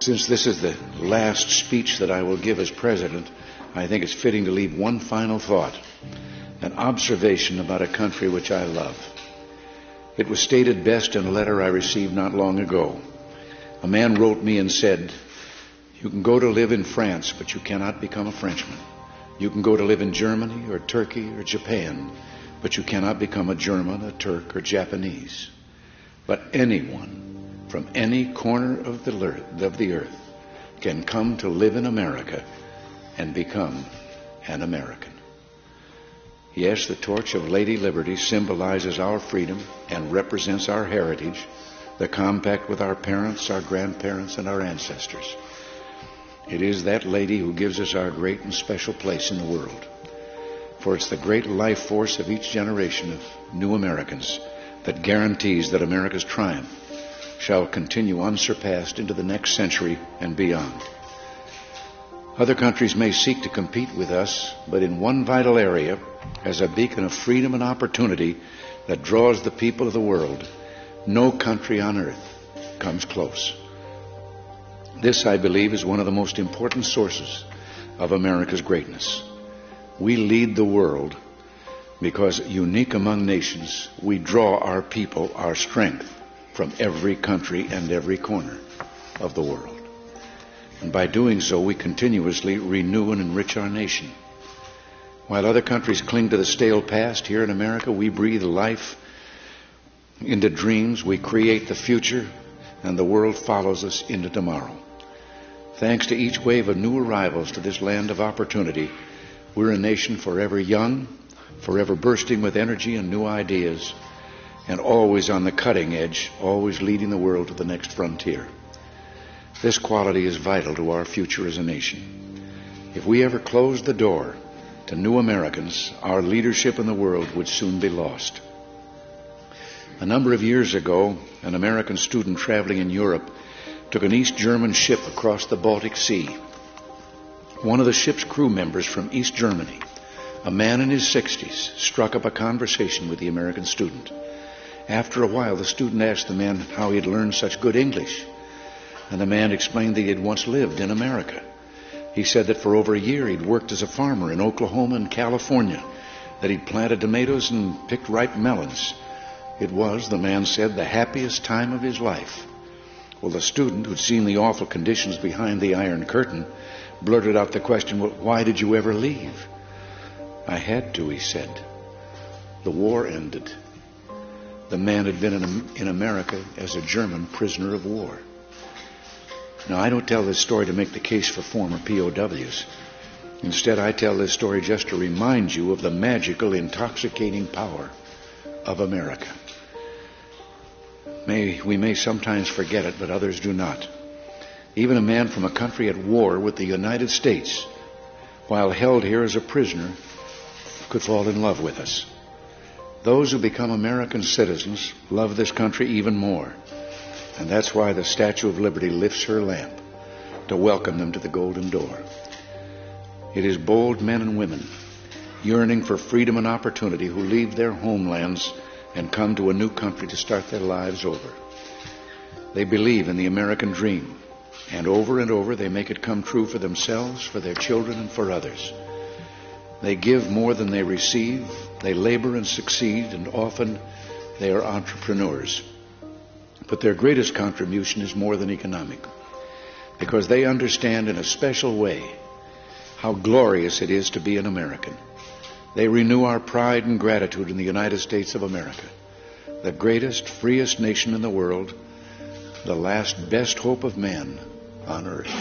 Since this is the last speech that I will give as president, I think it's fitting to leave one final thought, an observation about a country which I love. It was stated best in a letter I received not long ago. A man wrote me and said, "You can go to live in France, but you cannot become a Frenchman. You can go to live in Germany or Turkey or Japan, but you cannot become a German, a Turk, or Japanese. But anyone from any corner of the earth can come to live in America and become an American." Yes, the torch of Lady Liberty symbolizes our freedom and represents our heritage, the compact with our parents, our grandparents, and our ancestors. It is that lady who gives us our great and special place in the world. For it's the great life force of each generation of new Americans that guarantees that America's triumph shall continue unsurpassed into the next century and beyond. Other countries may seek to compete with us, but in one vital area, as a beacon of freedom and opportunity that draws the people of the world, no country on earth comes close. This, I believe, is one of the most important sources of America's greatness. We lead the world because, unique among nations, we draw our people, our strength, from every country and every corner of the world. And by doing so, we continuously renew and enrich our nation. While other countries cling to the stale past, here in America, we breathe life into dreams, we create the future, and the world follows us into tomorrow. Thanks to each wave of new arrivals to this land of opportunity, we're a nation forever young, forever bursting with energy and new ideas, and always on the cutting edge, always leading the world to the next frontier. This quality is vital to our future as a nation. If we ever closed the door to new Americans, our leadership in the world would soon be lost. A number of years ago, an American student traveling in Europe took an East German ship across the Baltic Sea. One of the ship's crew members from East Germany, a man in his 60s, struck up a conversation with the American student. After a while, the student asked the man how he had learned such good English, and the man explained that he had once lived in America. He said that for over a year he'd worked as a farmer in Oklahoma and California, that he'd planted tomatoes and picked ripe melons. It was, the man said, the happiest time of his life. Well, the student, who'd seen the awful conditions behind the Iron Curtain, blurted out the question, "Well, why did you ever leave?" "I had to," he said. The war ended. The man had been in America as a German prisoner of war. Now, I don't tell this story to make the case for former POWs. Instead, I tell this story just to remind you of the magical, intoxicating power of America. We may sometimes forget it, but others do not. Even a man from a country at war with the United States, while held here as a prisoner, could fall in love with us. Those who become American citizens love this country even more. And that's why the Statue of Liberty lifts her lamp to welcome them to the golden door. It is bold men and women yearning for freedom and opportunity who leave their homelands and come to a new country to start their lives over. They believe in the American dream, and over they make it come true for themselves, for their children, and for others. They give more than they receive, they labor and succeed, and often they are entrepreneurs. But their greatest contribution is more than economic, because they understand in a special way how glorious it is to be an American. They renew our pride and gratitude in the United States of America, the greatest, freest nation in the world, the last best hope of man on earth.